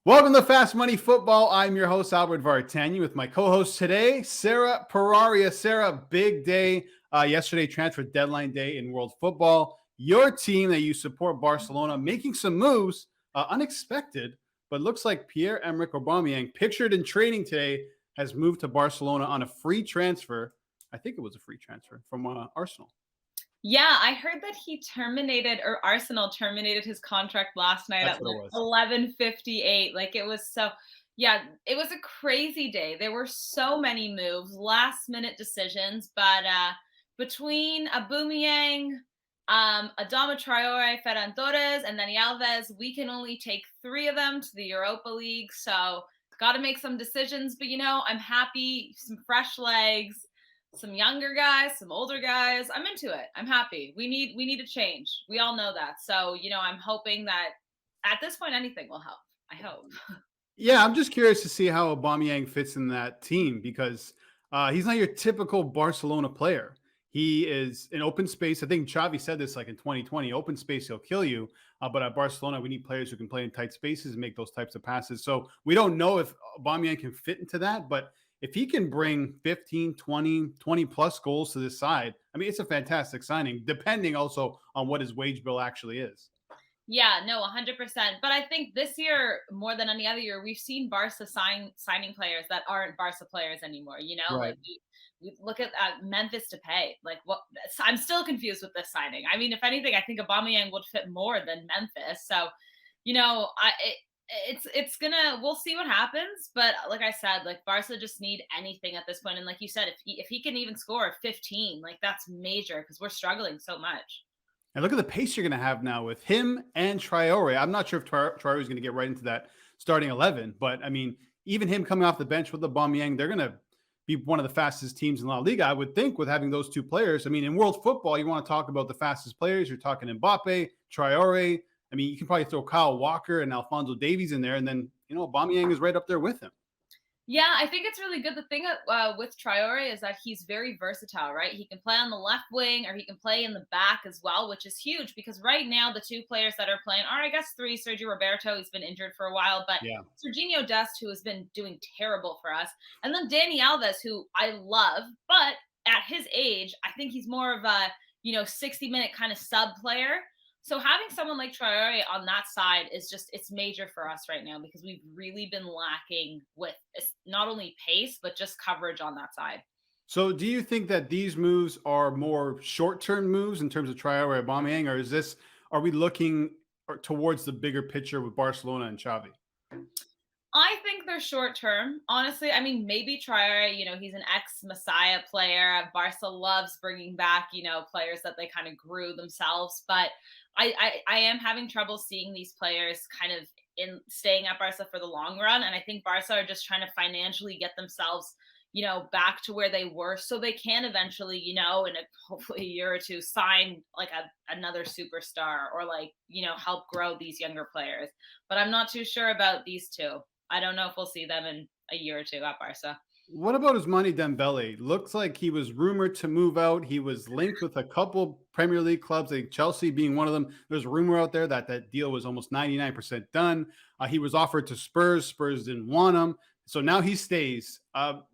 Welcome to Fast Money Football. I'm your host, Albert Vartanian, with my co-host today, Sarah Pararia. Sarah, big day yesterday, transfer deadline day in world football. Your team that you support, Barcelona, making some moves, unexpected, but looks like Pierre-Emerick Aubameyang, pictured in training today, has moved to Barcelona on a free transfer. I think it was a free transfer from Arsenal. Yeah, I heard that he terminated or Arsenal terminated his contract last night That's at what it like was. 11:58. Like it was so yeah, it was a crazy day. There were so many moves, last minute decisions, but between Aubameyang, Adama Traore, Ferran Torres, and Dani Alves, we can only take 3 of them to the Europa League. So, got to make some decisions, but I'm happy, some fresh legs, some younger guys, some older guys. I'm into it. I'm happy. We need a change. We all know that. So, I'm hoping that at this point anything will help. I hope. Yeah, I'm just curious to see how Aubameyang fits in that team because he's not your typical Barcelona player. He is in open space. I think Xavi said this like in 2020, open space, he'll kill you. But at Barcelona, we need players who can play in tight spaces and make those types of passes. So we don't know if Aubameyang can fit into that, but if he can bring 15, 20 plus goals to this side, I mean, it's a fantastic signing, depending also on what his wage bill actually is. Yeah, no, 100%. But I think this year, more than any other year, we've seen Barca signing players that aren't Barca players anymore. Right. Like we look at Memphis to pay. Like what? I'm still confused with this signing. I mean, if anything, I think Aubameyang would fit more than Memphis. So, it's gonna. We'll see what happens. But like I said, like Barca just need anything at this point. And like you said, if he can even score 15, like that's major because we're struggling so much. And look at the pace you're going to have now with him and Traore. I'm not sure if Traore is going to get right into that starting 11, but I mean, even him coming off the bench with the Aubameyang, they're going to be one of the fastest teams in La Liga, I would think, with having those two players. I mean, in world football, you want to talk about the fastest players. You're talking Mbappe, Traore. I mean, you can probably throw Kyle Walker and Alfonso Davies in there, and then Aubameyang is right up there with him. Yeah, I think it's really good. The thing with Traore is that he's very versatile, right? He can play on the left wing or he can play in the back as well, which is huge because right now the two players that are playing are, I guess, three. Sergio Roberto, he's been injured for a while, but Yeah. Serginho Dest, who has been doing terrible for us, and then Dani Alves, who I love, but at his age, I think he's more of a 60-minute kind of sub player. So having someone like Traore on that side is it's major for us right now because we've really been lacking with not only pace but just coverage on that side. So, do you think that these moves are more short-term moves in terms of Traore or Aubameyang, or are we looking towards the bigger picture with Barcelona and Xavi? I think they're short term. Honestly, I mean, maybe Traore, he's an ex Messiah player. Barca loves bringing back, players that they kind of grew themselves. But I am having trouble seeing these players kind of in staying at Barca for the long run. And I think Barca are just trying to financially get themselves, back to where they were so they can eventually, in hopefully a year or two, sign like another superstar or like, help grow these younger players. But I'm not too sure about these two. I don't know if we'll see them in a year or two at Barca. What about Ousmane Dembele? Looks like he was rumored to move out. He was linked with a couple Premier League clubs, like Chelsea being one of them. There's a rumor out there that that deal was almost 99% done. He was offered to Spurs. Spurs didn't want him. So now he stays.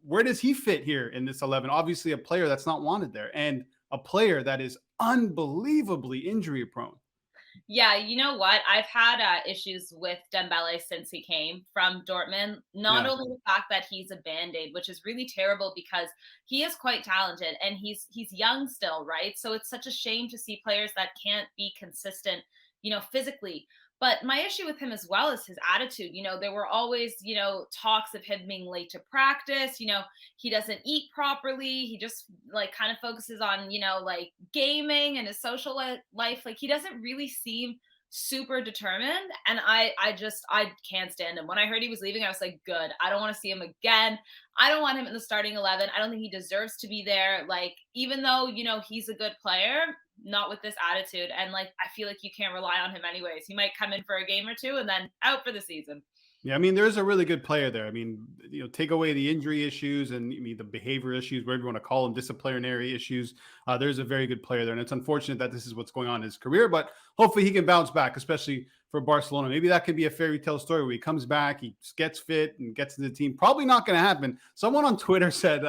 Where does he fit here in this 11? Obviously, a player that's not wanted there and a player that is unbelievably injury prone. Yeah, you know what? I've had issues with Dembele since he came from Dortmund. Not Yeah. only the fact that he's a band-aid, which is really terrible because he is quite talented and he's young still, right? So it's such a shame to see players that can't be consistent, physically. But my issue with him as well is his attitude. There were always, talks of him being late to practice. He doesn't eat properly. He just like kind of focuses on, like gaming and his social life. Like he doesn't really seem super determined. And I can't stand him. When I heard he was leaving, I was like, good. I don't want to see him again. I don't want him in the starting 11. I don't think he deserves to be there. Like, even though, he's a good player, not with this attitude. And like, I feel like you can't rely on him anyways. He might come in for a game or two and then out for the season. Yeah, I mean, there's a really good player there. I mean, take away the injury issues and the behavior issues, whatever you want to call them, disciplinary issues. There's a very good player there, and it's unfortunate that this is what's going on in his career. But hopefully, he can bounce back, especially for Barcelona. Maybe that could be a fairy tale story where he comes back, he gets fit, and gets to the team. Probably not going to happen. Someone on Twitter said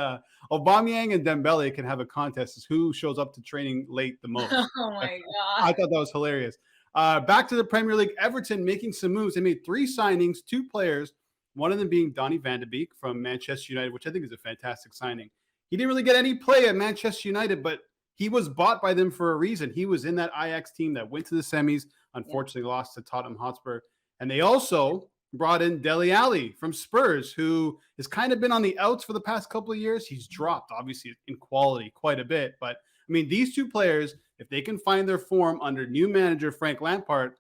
Aubameyang and Dembele can have a contest as who shows up to training late the most. Oh my god. I thought that was hilarious. Back to the Premier League, Everton making some moves. They made three signings, two players, one of them being Donny van de Beek from Manchester United, which I think is a fantastic signing. He didn't really get any play at Manchester United, but he was bought by them for a reason. He was in that Ajax team that went to the semis, Yeah. unfortunately lost to Tottenham Hotspur. And they also brought in Dele Alli from Spurs, who has kind of been on the outs for the past couple of years. He's dropped, obviously, in quality quite a bit. But, I mean, these two players, if they can find their form under new manager Frank Lampard,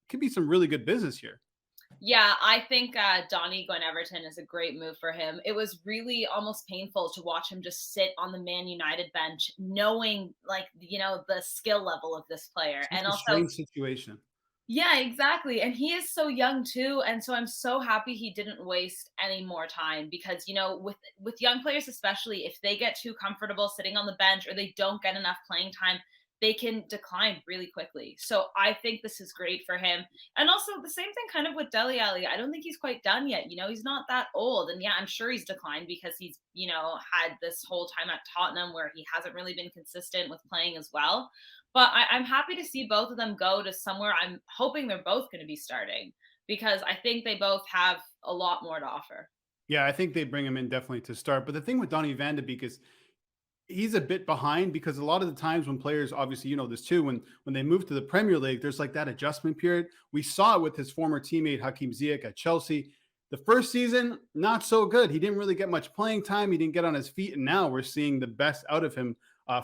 could be some really good business here. Yeah, I think Donny going Everton is a great move for him. It was really almost painful to watch him just sit on the Man United bench, knowing like the skill level of this player, Such and a also strange situation. yeah, exactly. And he is so young too. And so I'm so happy he didn't waste any more time because, with young players especially, if they get too comfortable sitting on the bench or they don't get enough playing time, they can decline really quickly. So I think this is great for him. And also the same thing kind of with Deli Ali. I don't think he's quite done yet. He's not that old. And yeah, I'm sure he's declined because he's, had this whole time at Tottenham where he hasn't really been consistent with playing as well. But I'm happy to see both of them go to somewhere. I'm hoping they're both going to be starting because I think they both have a lot more to offer. Yeah, I think they bring him in definitely to start. But the thing with Donny van de Beek is he's a bit behind because a lot of the times when players, obviously, this too, when they move to the Premier League, there's like that adjustment period. We saw it with his former teammate Hakim Ziyech at Chelsea. The first season, not so good. He didn't really get much playing time. He didn't get on his feet, and now we're seeing the best out of him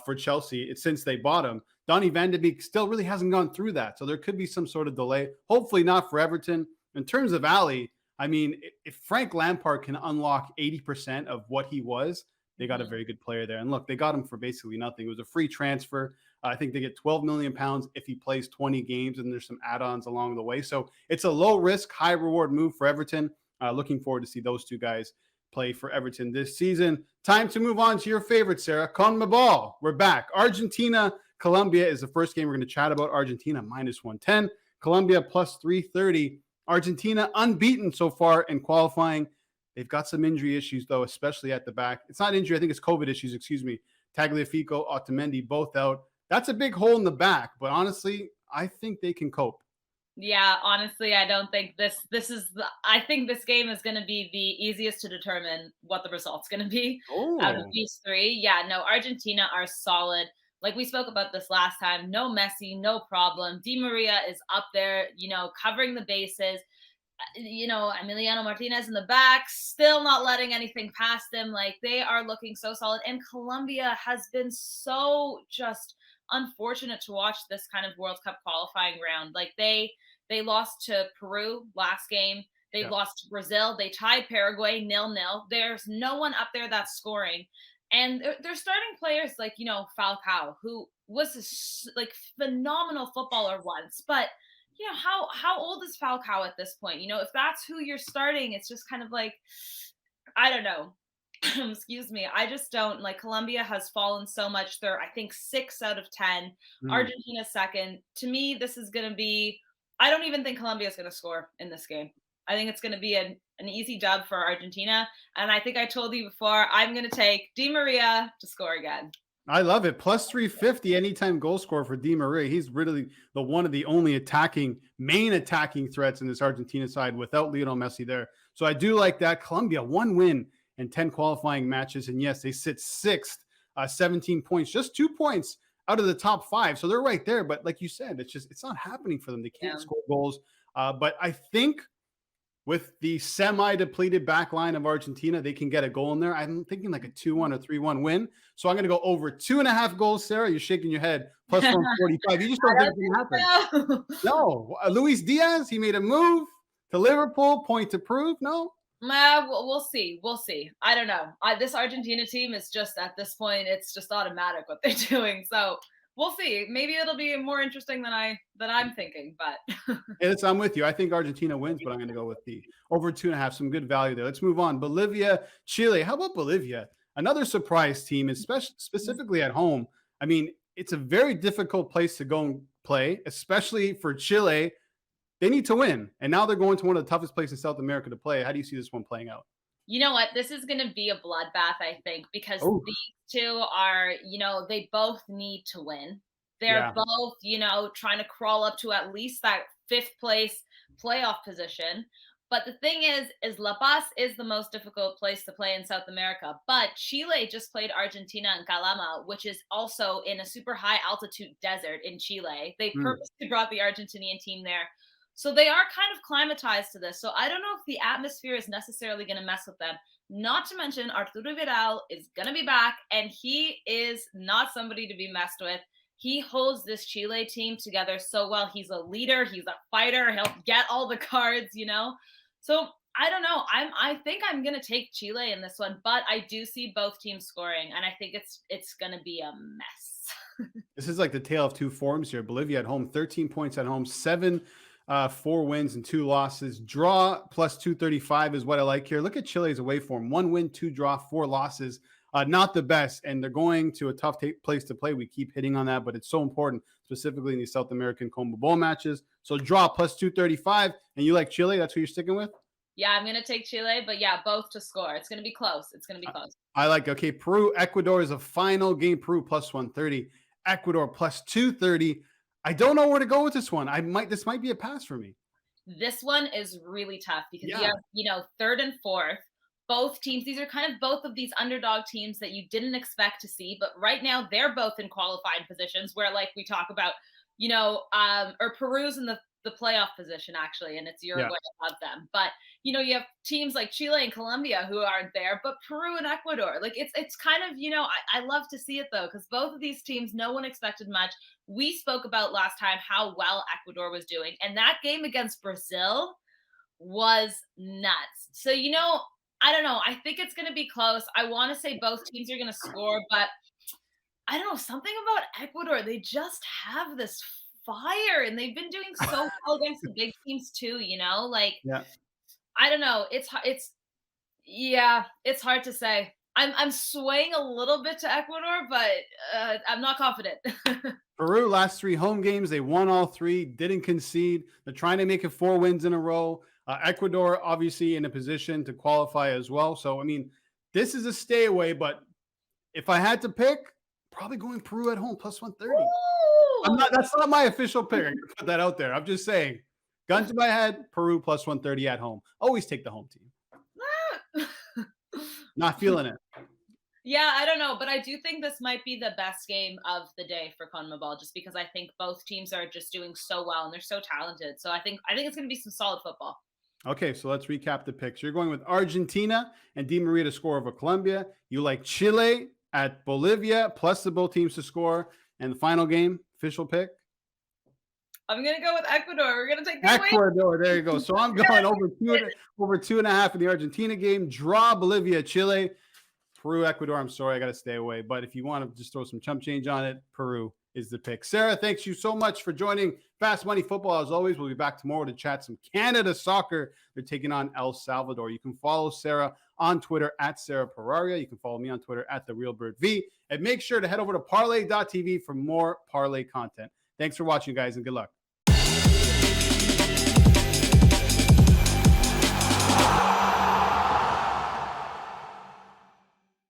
for Chelsea since they bought him. Donny van de Beek still really hasn't gone through that, so there could be some sort of delay. Hopefully, not for Everton. In terms of Ali, I mean, if Frank Lampard can unlock 80% of what he was, they got a Mhm. very good player there. And look, they got him for basically nothing. It was a free transfer. I think they get 12 million pounds if he plays 20 games, and there's some add-ons along the way. So it's a low risk, high reward move for Everton. Looking forward to see those two guys play for Everton this season. Time to move on to your favorite, Sarah. CONMEBOL. We're back. Argentina, Colombia is the first game we're going to chat about. Argentina minus 110, Colombia plus 330. Argentina unbeaten so far in qualifying. They've got some injury issues, though, especially at the back. It's not injury. I think it's COVID issues, excuse me. Tagliafico, Otamendi, both out. That's a big hole in the back. But honestly, I think they can cope. Yeah, honestly, I don't think I think this game is going to be the easiest to determine what the result's going to be out of Oh, these three. Yeah, no, Argentina are solid. Like we spoke about this last time, no Messi, no problem. Di Maria is up there, covering the bases. Emiliano Martinez in the back, still not letting anything past them. Like they are looking so solid. And Colombia has been so just unfortunate to watch this kind of World Cup qualifying round. Like they lost to Peru last game. They yeah. lost to Brazil. They tied Paraguay 0-0. There's no one up there that's scoring. And they're starting players like, Falcao, who was like phenomenal footballer once, but how old is Falcao at this point? If that's who you're starting, it's just kind of like, I don't know. Excuse me. I just don't like Colombia has fallen so much. They're, I think, 6 out of 10. Mm. Argentina second. To me, this is going to be, I don't even think Colombia is going to score in this game. I think it's going to be an easy dub for Argentina. And I think I told you before, I'm going to take Di Maria to score again. I love it. Plus 350 anytime goal scorer for Di Maria. He's really the one of the only main attacking threats in this Argentina side without Lionel Messi there. So I do like that. Colombia, one win in 10 qualifying matches. And yes, they sit sixth, 17 points, just 2 points out of the top five. So they're right there. But like you said, it's not happening for them. They can't Yeah. score goals. But I think with the semi-depleted back line of Argentina, they can get a goal in there. I'm thinking like a 2-1 or 3-1 win. So I'm going to go over 2.5 goals, Sarah. You're shaking your head. Plus 145. You just don't I think it's going to happen. don't think so. No. Luis Diaz, he made a move to Liverpool. Point to prove. No. We'll see. We'll see. I don't know. This Argentina team is just at this point, it's just automatic what they're doing. So we'll see. Maybe it'll be more interesting than I'm thinking, but I'm with you. I think Argentina wins, but I'm going to go with the over 2.5. Some good value there. Let's move on. Bolivia, Chile. How about Bolivia? Another surprise team, especially specifically at home. I mean, it's a very difficult place to go and play, especially for Chile. They need to win, and now they're going to one of the toughest places in South America to play. How do you see this one playing out? you know what? This is going to be a bloodbath, I think, because Oh, these two are, they both need to win. They're yeah. both, trying to crawl up to at least that fifth place playoff position. But the thing is La Paz is the most difficult place to play in South America. But Chile just played Argentina and Calama, which is also in a super high altitude desert in Chile. They Mm. purposely brought the Argentinian team there. So they are kind of climatized to this. So I don't know if the atmosphere is necessarily going to mess with them. Not to mention, Arturo Vidal is going to be back, and he is not somebody to be messed with. He holds this Chile team together so well. He's a leader. He's a fighter. He'll get all the cards. So I don't know. I think I'm going to take Chile in this one, but I do see both teams scoring, and I think it's going to be a mess. This is like the tale of two forms here. Bolivia at home, 13 points at home, 4 wins and 2 losses. Draw plus 235 is what I like here. Look at Chile's away form: 1 win, 2 draw, 4 losses. Not the best, and they're going to a tough place to play. We keep hitting on that, but it's so important, specifically in these South American CONMEBOL matches. So draw plus 235, and you like Chile? That's who you're sticking with? Yeah, I'm going to take Chile, but yeah, both to score. It's going to be close. It's going to be close. I like, okay, Peru, Ecuador is a final game. Peru plus 130, Ecuador plus 230. I don't know where to go with this one. This might be a pass for me. This one is really tough because Yeah. you have, third and fourth. Both teams, these are kind of both of these underdog teams that you didn't expect to see, but right now they're both in qualifying positions where, like we talk about, or Peru's in the playoff position actually, and it's Uruguay above them. But you have teams like Chile and Colombia who aren't there, but Peru and Ecuador. Like it's kind of, I love to see it though, because both of these teams, no one expected much. We spoke about last time how well Ecuador was doing, and that game against Brazil was nuts. So, I don't know. I think it's going to be close. I want to say both teams are going to score, but I don't know. Something about Ecuador, they just have this fire, and they've been doing so well against the big teams too. Like Yeah. I don't know. It's hard to say. I'm swaying a little bit to Ecuador, but I'm not confident. Peru, last 3 home games, they won all 3, didn't concede. They're trying to make it 4 wins in a row. Ecuador, obviously, in a position to qualify as well. So, I mean, this is a stay away, but if I had to pick, probably going Peru at home plus 130. That's not my official pick. I'm gonna put that out there. I'm just saying, gun to my head, Peru plus 130 at home. Always take the home team. Not feeling it. Yeah, I don't know, but I do think this might be the best game of the day for CONMEBOL, just because I think both teams are just doing so well and they're so talented. So I think it's going to be some solid football. Okay, so let's recap the picks. You're going with Argentina and Di Maria to score over Colombia. You like Chile at Bolivia, plus the both teams to score. And the final game, official pick? I'm going to go with Ecuador. We're going to take the Ecuador. There you go. So I'm going over 2.5 in the Argentina game. Draw Bolivia, Chile. Peru, Ecuador. I'm sorry, I got to stay away. But if you want to just throw some chump change on it, Peru is the pick. Sarah, thanks you so much for joining Fast Money Football. As always, we'll be back tomorrow to chat some Canada soccer. They're taking on El Salvador. You can follow Sarah on Twitter at Sarah Pararia. You can follow me on Twitter at TheRealBirdV. And make sure to head over to parlay.tv for more parlay content. Thanks for watching, guys, and good luck.